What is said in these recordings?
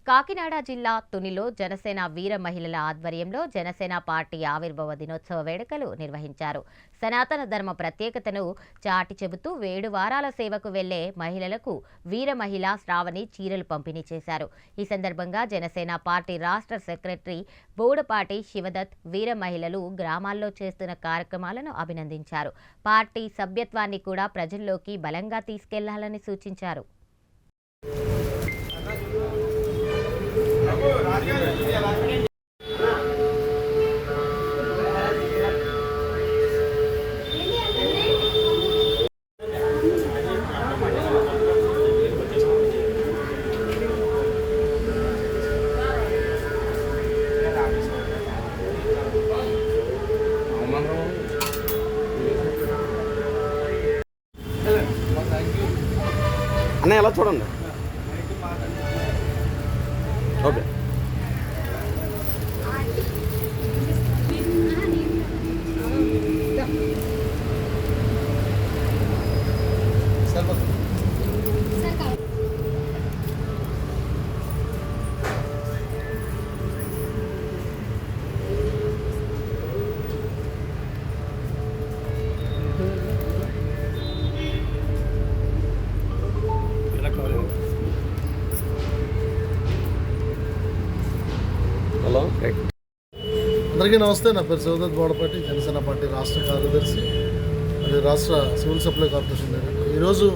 కాకినాడ జిల్లా తునిలో జనసేన వీర మహిళల ఆధ్వర్యంలో జనసేన పార్టీ ఆవిర్భావ దినోత్సవ వేడుకలు నిర్వహించారు. సనాతన ధర్మ ప్రత్యేకతను చాటి చెబుతూ 7 వారాల సేవకు వెళ్లే మహిళలకు వీర మహిళ శ్రావణి చీరలు పంపిణీ చేశారు. ఈ సందర్భంగా జనసేన పార్టీ రాష్ట్ర సెక్రటరీ బోడపాటి శివదత్ వీర మహిళలు గ్రామాల్లో చేస్తున్న కార్యక్రమాలను అభినందించారు. పార్టీ సభ్యత్వాన్ని కూడా ప్రజల్లోకి బలంగా తీసుకెళ్లాలని సూచించారు. అన్న ఎలా చూడండి. ఓకే హలో అందరికీ నమస్తే. నా పేరు శివదత్ బోడపాటి, జనసేన పార్టీ రాష్ట్ర కార్యదర్శి మరియు రాష్ట్ర సివిల్ సప్లై కార్పొరేషన్ డైరెక్టర్. ఈరోజు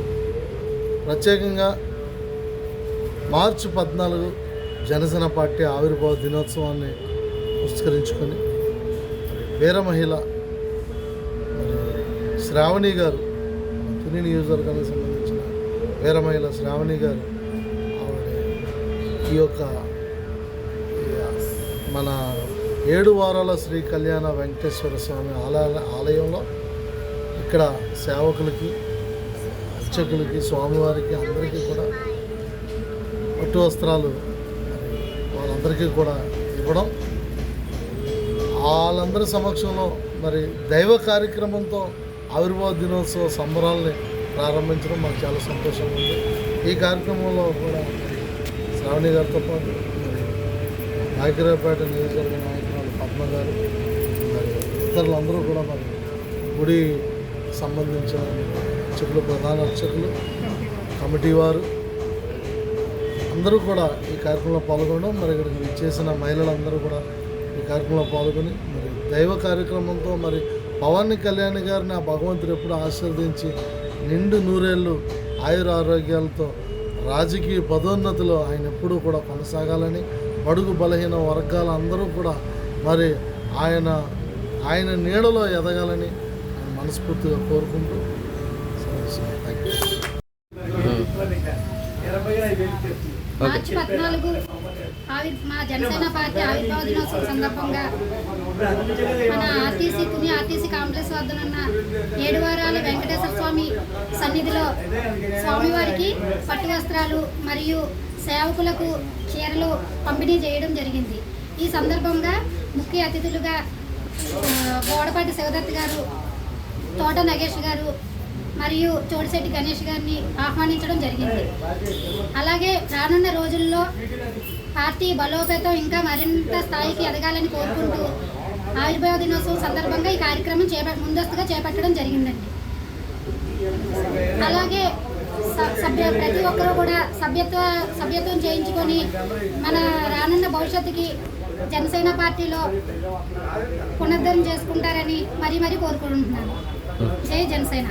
ప్రత్యేకంగా మార్చి 14 జనసేన పార్టీ ఆవిర్భావ దినోత్సవాన్ని పురస్కరించుకొని వీర మహిళ శ్రావణి గారు, తుని నియోజకవర్గానికి సంబంధించిన వీర మహిళ శ్రావణి గారు ఆవిడ ఈ యొక్క మన 7 వారాల శ్రీ కళ్యాణ వెంకటేశ్వర స్వామి ఆలయంలో ఇక్కడ సేవకులకి, అర్చకులకి, స్వామివారికి అందరికీ కూడా పట్టు వస్త్రాలు వాళ్ళందరికీ కూడా ఇవ్వడం, వాళ్ళందరి సమక్షంలో మరి దైవ కార్యక్రమంతో ఆవిర్భావ దినోత్సవ సంబరాలని ప్రారంభించడం మాకు చాలా సంతోషంగా ఉంది. ఈ కార్యక్రమంలో కూడా శ్రావణి గారితో పాటు నాయకురావుపేట నియోజకవర్గ నాయకురాలు పద్మ గారు మరి ఇతరులందరూ కూడా మరి గుడి సంబంధించిన అర్చకులు, ప్రధాన అర్చకులు, కమిటీ వారు అందరూ కూడా ఈ కార్యక్రమంలో పాల్గొనడం, మరి ఇక్కడికి విచ్చేసిన మహిళలందరూ కూడా ఈ కార్యక్రమంలో పాల్గొని మరి దైవ కార్యక్రమంతో మరి పవన్ కళ్యాణ్ గారిని ఆ భగవంతుడు ఎప్పుడు ఆశీర్వదించి నిండు నూరేళ్ళు ఆయుర ఆరోగ్యాలతో రాజకీయ పదోన్నతిలో ఆయన ఎప్పుడూ కూడా కొనసాగాలని, బడుగు బలహీన వర్గాల అందరూ కూడా మరి ఆయన నీడలో ఎదగాలని మనస్ఫూర్తిగా కోరుకుంటూ మార్చి 14 మా జనసేన పార్టీ ఆవిర్భావ దినోత్సవం సందర్భంగా మన తుని ఆర్టీసీ కాంప్లెక్స్ వద్దనున్న 7 వారాల వెంకటేశ్వర స్వామి సన్నిధిలో స్వామివారికి పట్టు వస్త్రాలు మరియు సేవకులకు చీరలు పంపిణీ చేయడం జరిగింది. ఈ సందర్భంగా ముఖ్య అతిథులుగా బోడపాటి శివదత్ గారు, తోట నగేష్ గారు మరియు చోడిశెట్టి గణేష్ గారిని ఆహ్వానించడం జరిగింది. అలాగే రానున్న రోజుల్లో పార్టీ బలోపేతం ఇంకా మరింత స్థాయికి ఎదగాలని కోరుకుంటూ ఆవిర్భావ దినోత్సవం సందర్భంగా ఈ కార్యక్రమం ముందస్తుగా చేపట్టడం జరిగిందండి. అలాగే ప్రతి ఒక్కరూ కూడా సభ్యత్వం చేయించుకొని మన రానున్న భవిష్యత్తుకి జనసేన పార్టీలో పునరుద్ధరణ చేసుకుంటారని మరీ కోరుకుంటున్నాను. జై జనసేన.